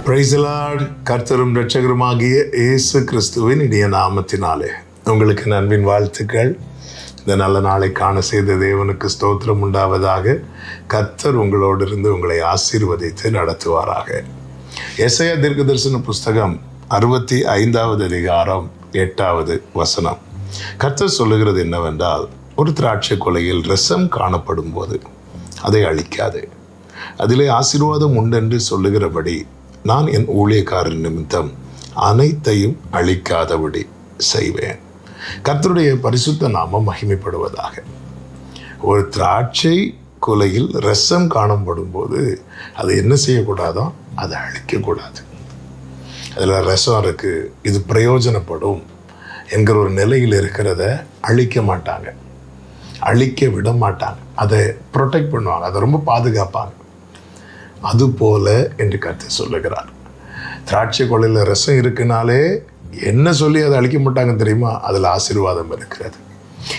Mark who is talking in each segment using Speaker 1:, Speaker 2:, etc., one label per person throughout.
Speaker 1: Praise the Lord. கர்த்தரும் இரட்சகருமாகிய இயேசு கிறிஸ்துவின் இனிய நாமத்தினாலே உங்களுக்கு நண்பின் வாழ்த்துக்கள். இந்த நல்ல நாளை காண செய்த தேவனுக்கு ஸ்தோத்திரம் உண்டாவதாக. கர்த்தர் உங்களோடு இருந்து உங்களை ஆசீர்வதித்து நடத்துவாராக. எசையா தீர்க்கதரிசன புஸ்தகம் 65வது அதிகாரம் 8வது வசனம். கர்த்தர் சொல்லுகிறது என்னவென்றால், ஒரு திராட்சை கொலையில் ரசம் காணப்படும் போது அதை அழிக்காது, அதிலே ஆசீர்வாதம் உண்டென்று சொல்லுகிறபடி நான் என் ஊழியக்காரர் நிமித்தம் அனைத்தையும் அழிக்காதபடி செய்வேன். கர்த்தருடைய பரிசுத்த நாமம் மகிமைப்படுவதாக. ஒரு திராட்சை கொலையில் ரசம் காணப்படும் போது அது என்ன செய்யக்கூடாதோ அதை அழிக்கக்கூடாது. அதில் ரசம் இருக்கு, இது பிரயோஜனப்படும் என்கிற ஒரு நிலையில் இருக்கிறத அழிக்க மாட்டாங்க, அழிக்க விட மாட்டாங்க, அதை ப்ரொடெக்ட் பண்ணுவாங்க, அதை ரொம்ப பாதுகாப்பாங்க. அதுபோல என்று கர்த்தர் சொல்லுகிறார். திராட்சை கொலையில் ரசம் இருக்குனாலே என்ன சொல்லி அதை அழிக்க மாட்டாங்க தெரியுமா? அதில் ஆசீர்வாதம் இருக்கிறது.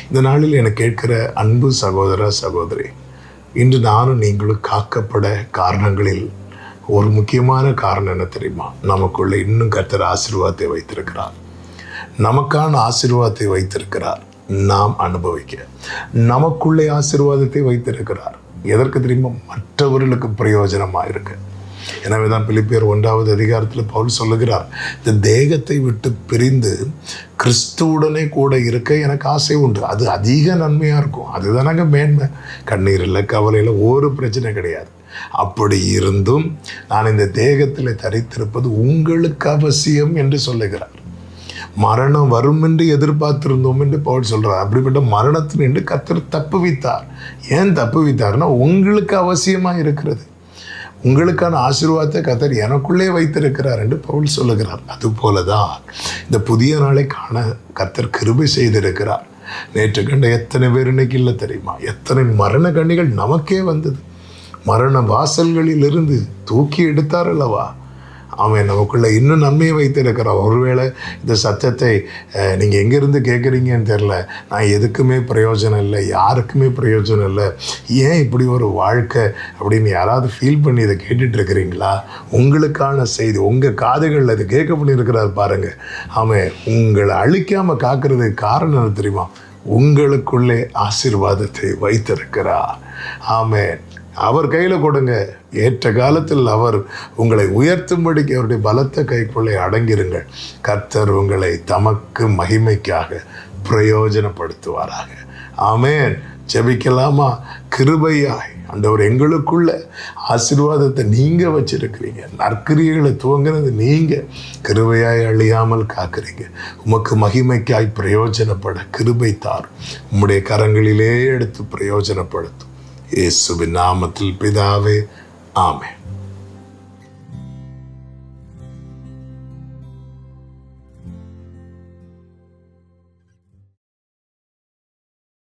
Speaker 1: இந்த நாளில் எனக்கு கேட்கிற அன்பு சகோதர சகோதரி, இன்று நானும் நீங்களும் காக்கப்பட காரணங்களில் ஒரு முக்கியமான காரணம் என்ன தெரியுமா? நமக்குள்ள இன்னும் கர்த்தர் ஆசீர்வாதத்தை வைத்திருக்கிறார். நமக்கான ஆசீர்வாதத்தை வைத்திருக்கிறார். நாம் அனுபவிக்க நமக்குள்ளே ஆசீர்வாதத்தை வைத்திருக்கிறார். எதற்கு தெரியுமா? மற்றவர்களுக்கு பிரயோஜனமாக இருக்கு. எனவே தான் பிலிப்பியர் 1வது அதிகாரத்தில் பவுல் சொல்லுகிறார், இந்த தேகத்தை விட்டு பிரிந்து கிறிஸ்துவுடனே கூட இருக்க எனக்கு ஆசை உண்டு. அது அதிக நன்மையாக இருக்கும். அதுதானங்க மேன்மை. கண்ணீர் இல்லை, கவலை இல்லை, ஒரு பிரச்சனை கிடையாது. அப்படி இருந்தும் நான் இந்த தேகத்தில் தரித்திருப்பது உங்களுக்கு அவசியம் என்று சொல்லுகிறார். மரணம் வரும் என்று எதிர்பார்த்திருந்தோம் என்று பவுல் சொல்றார். அப்படிப்பட்ட மரணத்தில் என்று கர்த்தர் தப்புவித்தார். ஏன் தப்புவித்தார்னா, உங்களுக்கு அவசியமாக இருக்கிறது. உங்களுக்கான ஆசீர்வாதத்தை கர்த்தர் எனக்குள்ளே வைத்திருக்கிறார் என்று பவுல் சொல்லுகிறார். அதுபோலதான் இந்த புதிய நாளை காண கர்த்தர் கிருபை செய்திருக்கிறார். நேற்று கண்ட எத்தனை பேர் இன்னைக்கு இல்லை தெரியுமா? எத்தனை மரண கண்ணிகள் நமக்கே வந்தது. மரண வாசல்களில் இருந்து தூக்கி எடுத்தார் அல்லவா? அவன் நமக்குள்ள இன்னும் நன்மையை வைத்திருக்கிறான். ஒருவேளை இந்த சத்தத்தை நீங்கள் எங்கேருந்து கேட்குறீங்கன்னு தெரில. நான் எதுக்குமே பிரயோஜனம் இல்லை, யாருக்குமே பிரயோஜனம் இல்லை, ஏன் இப்படி ஒரு வாழ்க்கை அப்படின்னு யாராவது ஃபீல் பண்ணி இதை கேட்டுட்டு இருக்கிறீங்களா? உங்களுக்கான செய்தி உங்கள் காதுகளில் அது கேட்க பண்ணியிருக்கிறார் பாருங்கள். அவன் உங்களை அழிக்காமல் காக்கிறதுக்கு காரணம் என்ன தெரியுமா? உங்களுக்குள்ளே ஆசீர்வாதத்தை வைத்திருக்கிறார். ஆமென். அவர் கையில் கொடுங்க. ஏற்ற காலத்தில் அவர் உங்களை உயர்த்தும்படிக்கு அவருடைய பலத்த கைக்குள்ளே அடங்கிருங்கள். கர்த்தர் உங்களை தமக்கு மகிமைக்காக பிரயோஜனப்படுத்துவாராக. ஆமென். ஜெபிக்கலாமா? கிருபையாய் ஆண்டவர் எங்களுக்குள்ள ஆசீர்வாதத்தை நீங்கள் வச்சிருக்கிறீங்க. நற்கிரியைகளை துவங்கினது நீங்கள். கிருபையாய் அழியாமல் காக்கிறீங்க. உமக்கு மகிமைக்காய் பிரயோஜனப்பட கிருபை தார். உம்முடைய கரங்களிலே எடுத்து பிரயோஜனப்படுத்தும். இயேசுவின் நாமத்தில் பிதாவே, ஆமென்.